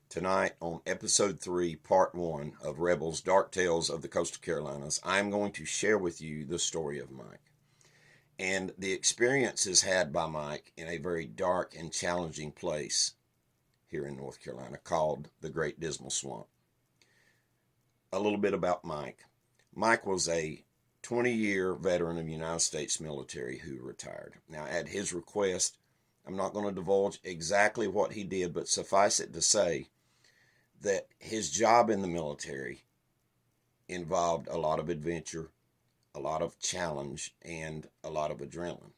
Tonight on episode 3, part 1 of Rebels Dark Tales of the Coastal Carolinas, I'm going to share with you the story of Mike and the experiences had by Mike in a very dark and challenging place here in North Carolina called the Great Dismal Swamp. A little bit about Mike. Mike was a 20-year veteran of the United States military who retired. Now, at his request, I'm not going to divulge exactly what he did, but suffice it to say that his job in the military involved a lot of adventure, a lot of challenge, and a lot of adrenaline.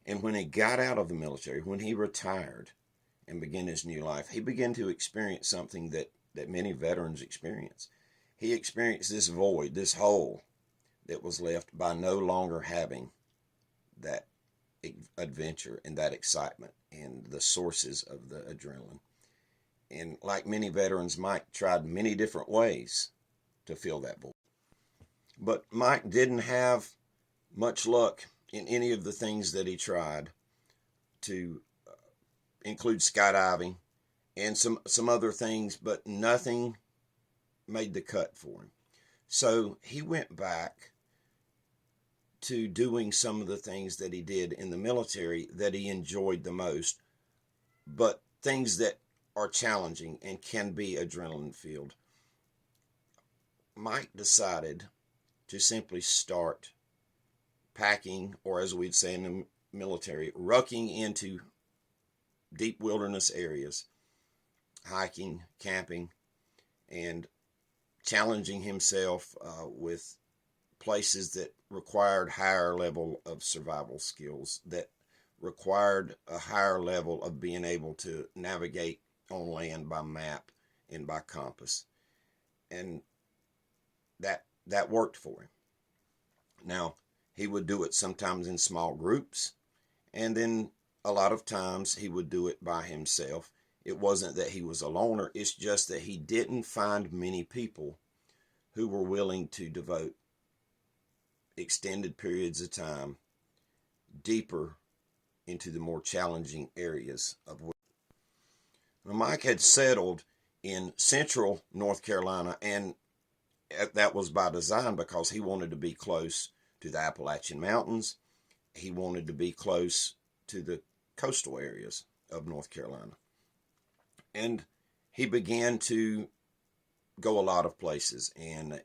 And when he got out of the military, when he retired and began his new life, he began to experience something that many veterans experience. He experienced this void, this hole that was left by no longer having that adventure and that excitement and the sources of the adrenaline. And like many veterans, Mike tried many different ways to fill that void. But Mike didn't have much luck in any of the things that he tried, to include skydiving and some other things, but nothing made the cut for him. So he went back to doing some of the things that he did in the military that he enjoyed the most, but things that are challenging and can be adrenaline filled. Mike decided to simply start packing, or as we'd say in the military, rucking into deep wilderness areas, hiking, camping, and challenging himself with places that required higher level of survival skills, that required a higher level of being able to navigate on land by map and by compass. And that worked for him. Now, he would do it sometimes in small groups, and then a lot of times he would do it by himself. It wasn't that he was a loner, it's just that he didn't find many people who were willing to devote extended periods of time deeper into the more challenging areas of which. Now, Mike had settled in central North Carolina, and that was by design because he wanted to be close to the Appalachian Mountains. He wanted to be close to the coastal areas of North Carolina. And he began to go a lot of places and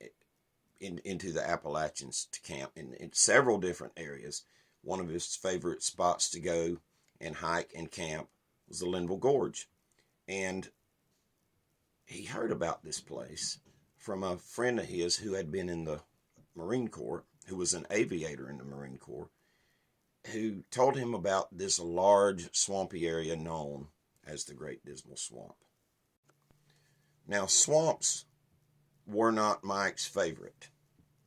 into the Appalachians to camp in several different areas. One of his favorite spots to go and hike and camp was the Linville Gorge. And he heard about this place from a friend of his who had been in the Marine Corps, who was an aviator in the Marine Corps, who told him about this large swampy area known as the Great Dismal Swamp. Now, swamps were not Mike's favorite.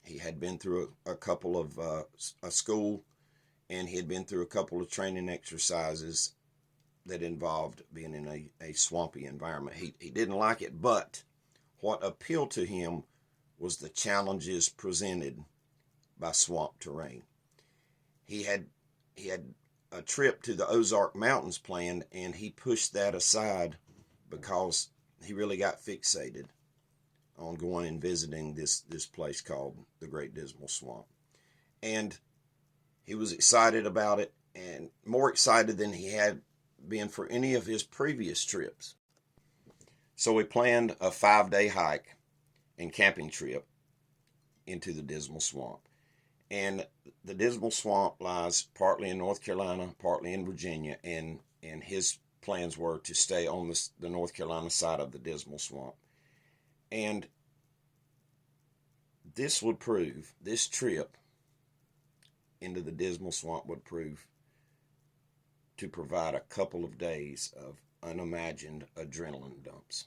He had been through a couple of a school, and he had been through a couple of training exercises that involved being in a swampy environment. He didn't like it, but what appealed to him was the challenges presented by swamp terrain. He had a trip to the Ozark Mountains planned, and he pushed that aside because he really got fixated on going and visiting this place called the Great Dismal Swamp. And he was excited about it, and more excited than he had been for any of his previous trips. So we planned a 5-day hike and camping trip into the Dismal Swamp. And the Dismal Swamp lies partly in North Carolina, partly in Virginia, and his plans were to stay on the North Carolina side of the Dismal Swamp. And this trip into the Dismal Swamp would prove to provide a couple of days of unimagined adrenaline dumps,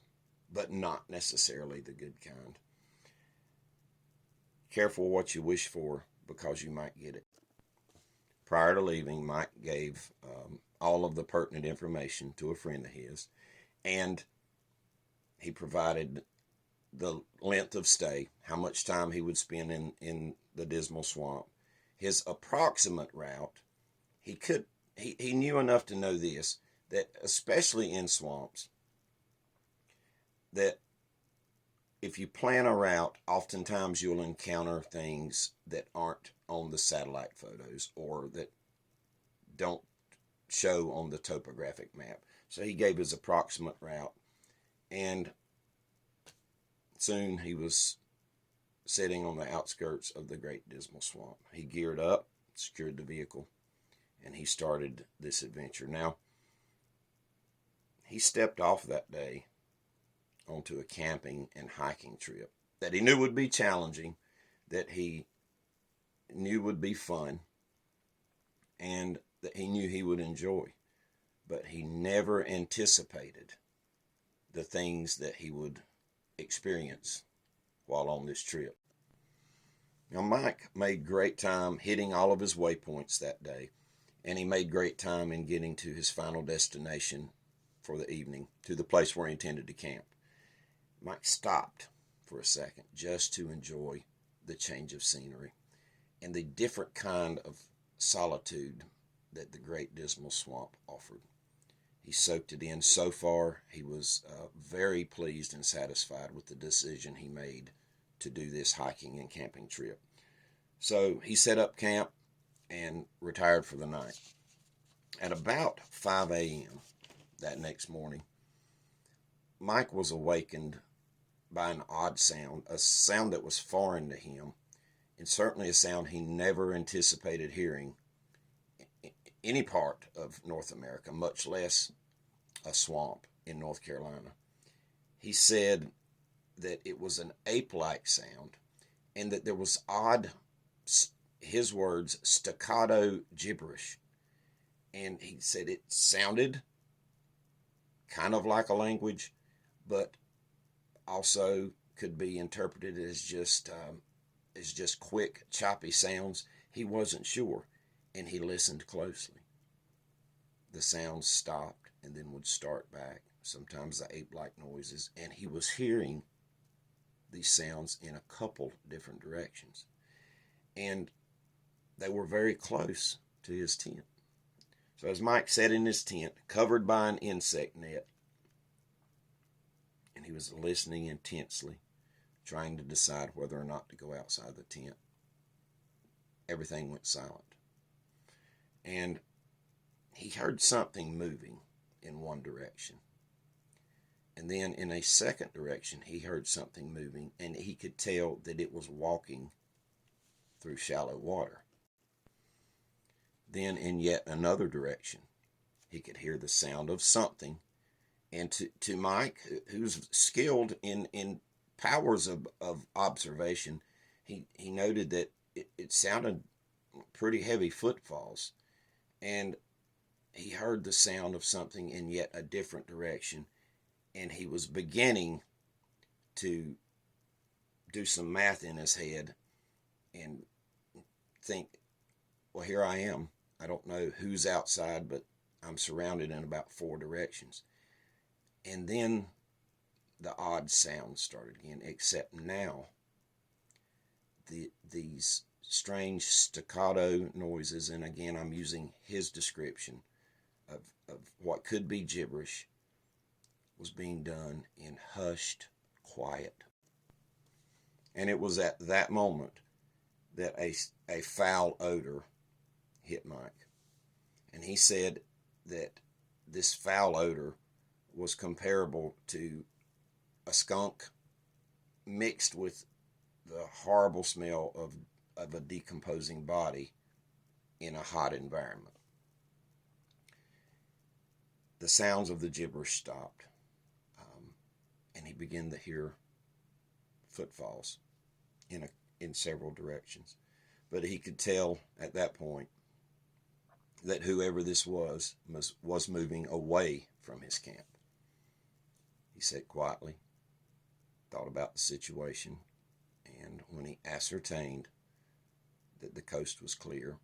but not necessarily the good kind. Careful what you wish for, because you might get it. Prior to leaving, Mike gave all of the pertinent information to a friend of his, and he provided the length of stay, how much time he would spend in the Dismal Swamp, his approximate route. He knew enough to know this, that especially in swamps, that if you plan a route, oftentimes you'll encounter things that aren't on the satellite photos or that don't show on the topographic map. So he gave his approximate route, and soon he was sitting on the outskirts of the Great Dismal Swamp. He geared up, secured the vehicle, and he started this adventure. Now, he stepped off that day onto a camping and hiking trip that he knew would be challenging, that he knew would be fun, and that he knew he would enjoy. But he never anticipated the things that he would experience while on this trip. Now, Mike made great time hitting all of his waypoints that day, and he made great time in getting to his final destination for the evening, to the place where he intended to camp. Mike stopped for a second just to enjoy the change of scenery and the different kind of solitude that the Great Dismal Swamp offered. He soaked it in. So far, he was very pleased and satisfied with the decision he made to do this hiking and camping trip. So he set up camp and retired for the night. At about 5 a.m. that next morning, Mike was awakened by an odd sound, a sound that was foreign to him, and certainly a sound he never anticipated hearing in any part of North America, much less a swamp in North Carolina. He said that it was an ape-like sound, and that there was odd, his words, staccato gibberish. And he said it sounded kind of like a language, but also could be interpreted as just quick, choppy sounds. He wasn't sure, and he listened closely. The sounds stopped and then would start back, sometimes the ape-like noises, and he was hearing these sounds in a couple different directions. And they were very close to his tent. So as Mike sat in his tent, covered by an insect net, and he was listening intensely, trying to decide whether or not to go outside the tent, everything went silent. And he heard something moving in one direction. And then in a second direction, he heard something moving, and he could tell that it was walking through shallow water. Then in yet another direction, he could hear the sound of something. And to Mike, who's skilled in powers of observation, he noted that it sounded pretty heavy footfalls. And he heard the sound of something in yet a different direction. And he was beginning to do some math in his head and think, well, here I am. I don't know who's outside, but I'm surrounded in about 4 directions. And then the odd sounds started again, except now these strange staccato noises, and again I'm using his description of what could be gibberish, was being done in hushed quiet. And it was at that moment that a foul odor hit Mike. And he said that this foul odor was comparable to a skunk mixed with the horrible smell of a decomposing body in a hot environment. The sounds of the gibberish stopped, and he began to hear footfalls in several directions. But he could tell at that point that whoever this was moving away from his camp. He sat quietly, thought about the situation, and when he ascertained that the coast was clear,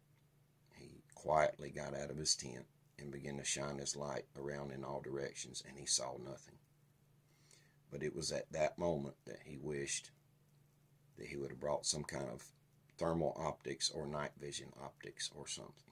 he quietly got out of his tent and began to shine his light around in all directions, and he saw nothing. But it was at that moment that he wished that he would have brought some kind of thermal optics or night vision optics or something.